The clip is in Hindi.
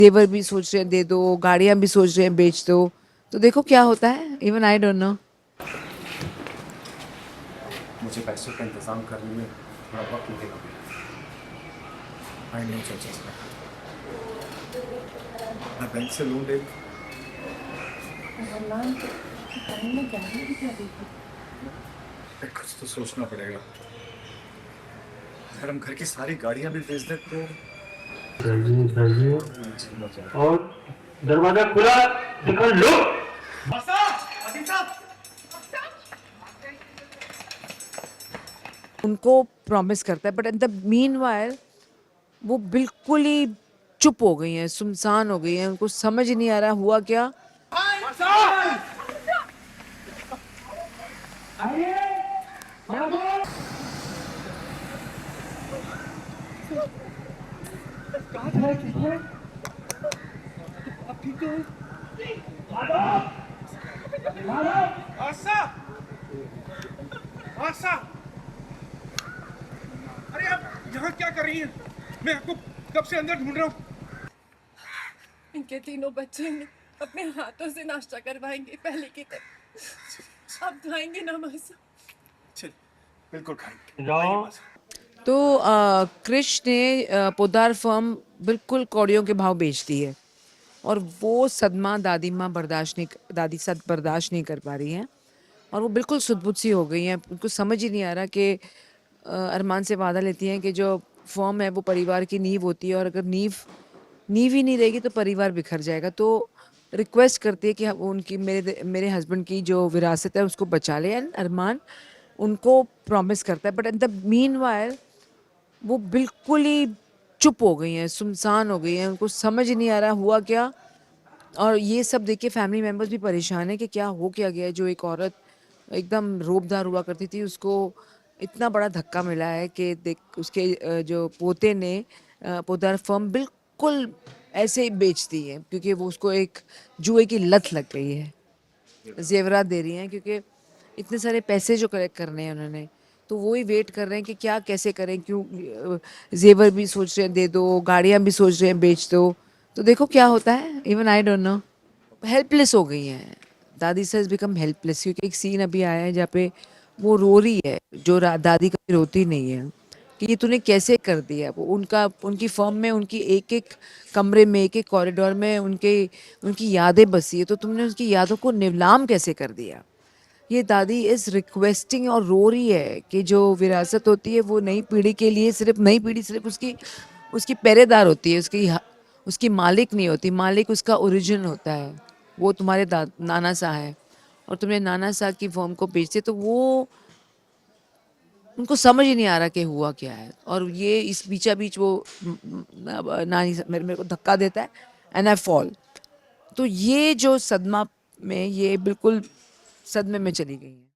जेवर भी सोच रहे हैं दे दो, गाड़ियां भी सोच रहे हैं बेच दो। तो देखो क्या होता है, इवन आई डोंट नो। मुझे पैसों का इंतजाम करने में थोड़ा वक्त लगेगा। आई नो चाचा, मैं बैंक से लोन ले कुछ तो सोचना पड़ेगा। अगर हम घर की सारी गाड़ियां भी बेच दें तो और दरवाजा खुला दिखा लो। उनको प्रॉमिस करता है, बट इन द मीनवाइल वो बिल्कुल ही चुप हो गई हैं, सुनसान हो गई हैं। उनको समझ ही नहीं आ रहा हुआ क्या। आशा, आशा, अरे आप यहाँ क्या कर रही हैं? मैं आपको कब से अंदर ढूंढ रहा हूँ। इनके तीनों बच्चे अपने हाथों से नाश्ता करवाएंगे पहले की तरह। आप खाएंगे ना मासा? चल, बिल्कुल खाएंगे। जाओ। तो कृष ने पोदार फर्म बिल्कुल कौड़ियों के भाव बेच दी है, और वो सदमा दादी सद बर्दाश्त नहीं कर पा रही हैं, और वो बिल्कुल सुध-बुध सी हो गई हैं। उनको समझ ही नहीं आ रहा कि अरमान से वादा लेती हैं कि जो फर्म है वो परिवार की नींव होती है, और अगर नींव ही नहीं रहेगी तो परिवार बिखर जाएगा। तो रिक्वेस्ट करती है कि उनकी मेरे हस्बैंड की जो विरासत है उसको बचा ले। एंड अरमान उनको प्रॉमिस करता है, बट इन द मीनवाइल वो बिल्कुल ही चुप हो गई हैं, सुनसान हो गई हैं। उनको समझ ही नहीं आ रहा हुआ क्या। और ये सब देख के फैमिली मेम्बर्स भी परेशान है कि क्या गया है। जो एक औरत एकदम रोबदार हुआ करती थी, उसको इतना बड़ा धक्का मिला है कि देख उसके जो पोते ने पोदार फर्म बिल्कुल ऐसे ही बेच दी है, क्योंकि वो उसको एक जुए की लत लग गई है। जेवरात दे रही हैं क्योंकि इतने सारे पैसे जो कलेक्ट करने हैं उन्होंने, तो वो ही वेट कर रहे हैं कि क्या कैसे करें। क्यों जेवर भी सोच रहे हैं दे दो, गाड़ियां भी सोच रहे हैं बेच दो। तो देखो क्या होता है, even I don't know. Helpless हो गई हैं दादी। से बिकम हेल्पलेस, क्योंकि एक सीन अभी आया है जहाँ पे वो रो रही है, जो दादी कभी रोती नहीं है, कि ये तूने कैसे कर दिया। वो उनकी फर्म में, उनकी एक एक कमरे में, एक एक कॉरिडोर में उनकी यादें बसी है, तो तुमने उसकी यादों को नीलाम कैसे कर दिया। ये दादी इज रिक्वेस्टिंग और रो रही है कि जो विरासत होती है वो नई पीढ़ी के लिए, सिर्फ नई पीढ़ी सिर्फ उसकी उसकी पहरेदार होती है, उसकी मालिक नहीं होती। मालिक उसका ओरिजिन होता है, वो तुम्हारे नाना सा है, और तुमने नाना सा की फॉर्म को बेचते। तो वो उनको समझ ही नहीं आ रहा कि हुआ क्या है। और ये इस बीचा बीच वो नानी मेरे को धक्का देता है, एंड आई फॉल। तो ये जो सदमा में, ये बिल्कुल सदमे में चली गई हैं।